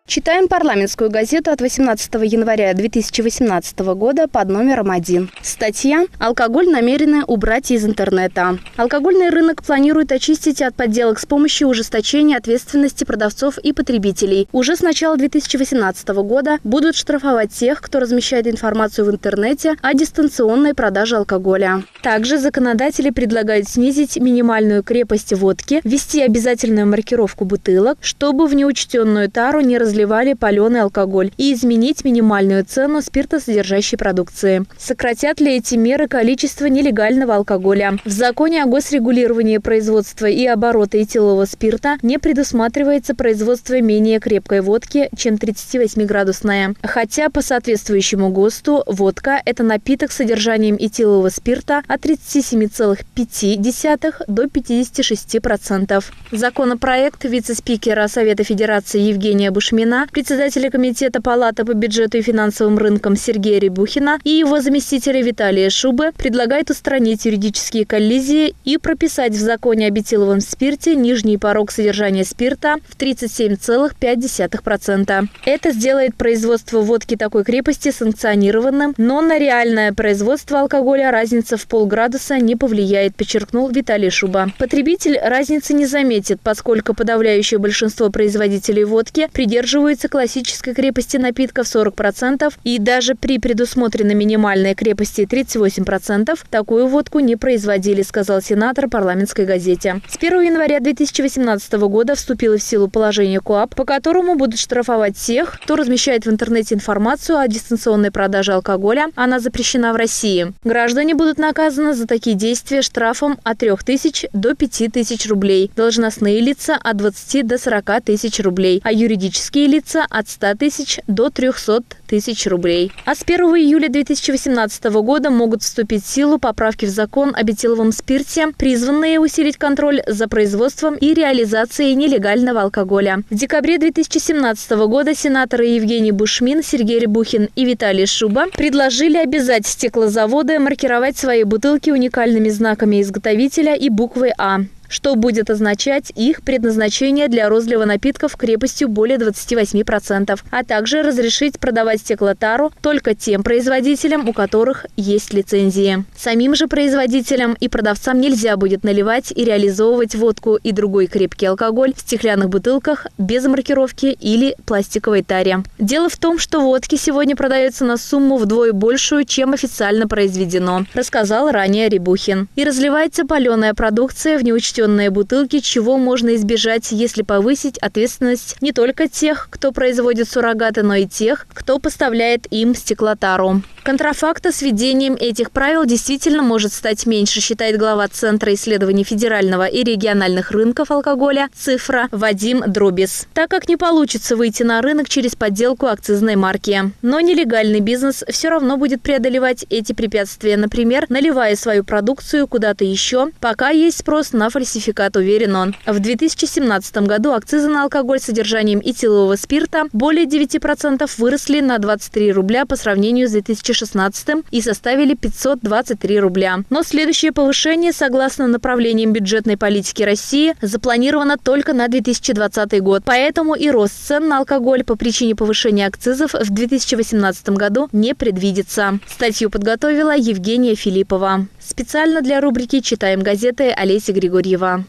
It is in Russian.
Читаем парламентскую газету от 18 января 2018 года под номером 1. Статья «Алкоголь намерены убрать из интернета». Алкогольный рынок планирует очистить от подделок с помощью ужесточения ответственности продавцов и потребителей. Уже с начала 2018 года будут штрафовать тех, кто размещает информацию в интернете о дистанционной продаже алкоголя. Также законодатели предлагают снизить минимальную крепость водки, ввести обязательную маркировку бутылок, чтобы в неучтенную тару не разливали паленый алкоголь, и изменить минимальную цену спиртосодержащей продукции. Сократят ли эти меры количество нелегального алкоголя? В законе о госрегулировании производства и оборота этилового спирта не предусматривается производство менее крепкой водки, чем 38-градусная. Хотя по соответствующему ГОСТу водка – это напиток с содержанием этилового спирта от 37,5 до 56%. Законопроект вице-спикера Совета Федерации Евгения Бушмина, председателя Комитета Палаты по бюджету и финансовым рынкам Сергея Рябухина и его заместителя Виталия Шубы предлагает устранить юридические коллизии и прописать в законе об этиловом спирте нижний порог содержания спирта в 37,5%. Это сделает производство водки такой крепости санкционированным, но на реальное производство алкоголя разница в полградуса не повлияет, подчеркнул Виталий Шуба. Потребитель разницы не заметит, поскольку подавляющее большинство производителей водки придерживаются классической крепости напитка в 40%, и даже при предусмотренной минимальной крепости 38% такую водку не производили, сказал сенатор парламентской газете. С 1 января 2018 года вступило в силу положение КоАП, по которому будут штрафовать тех, кто размещает в интернете информацию о дистанционной продаже алкоголя. Она запрещена в России. Граждане будут наказаны за такие действия штрафом от 3000 до 5000 рублей, должностные лица от 20 до 40 тысяч рублей, а юридические лица от 100 тысяч до 300 тысяч рублей. А с 1 июля 2018 года могут вступить в силу поправки в закон об этиловом спирте, призванные усилить контроль за производством и реализацией нелегального алкоголя. В декабре 2017 года сенаторы Евгений Бушмин, Сергей Рябухин и Виталий Шуба предложили обязать стеклозаводы маркировать свои бутылки уникальными знаками изготовителя и буквой «А», что будет означать их предназначение для розлива напитков крепостью более 28%, а также разрешить продавать стеклотару только тем производителям, у которых есть лицензии. Самим же производителям и продавцам нельзя будет наливать и реализовывать водку и другой крепкий алкоголь в стеклянных бутылках без маркировки или пластиковой таре. Дело в том, что водки сегодня продается на сумму вдвое большую, чем официально произведено, рассказал ранее Рябухин. И разливается паленая продукция в неучтенные бутылки, чего можно избежать, если повысить ответственность не только тех, кто производит суррогаты, но и тех, кто поставляет им стеклотару. Контрафакта с введением этих правил действительно может стать меньше, считает глава Центра исследований федерального и региональных рынков алкоголя «Цифра» Вадим Дробис. Так как не получится выйти на рынок через подделку акцизной марки. Но нелегальный бизнес все равно будет преодолевать эти препятствия, например, наливая свою продукцию куда-то еще, пока есть спрос на фальсификат, уверен он. В 2017 году акцизы на алкоголь с содержанием этилового спирта более 9% выросли на 23 рубля по сравнению с 2016 и составили 523 рубля. Но следующее повышение, согласно направлениям бюджетной политики России, запланировано только на 2020 год. Поэтому и рост цен на алкоголь по причине повышения акцизов в 2018 году не предвидится. Статью подготовила Евгения Филиппова. Специально для рубрики «Читаем газеты» Олеся Григорьева.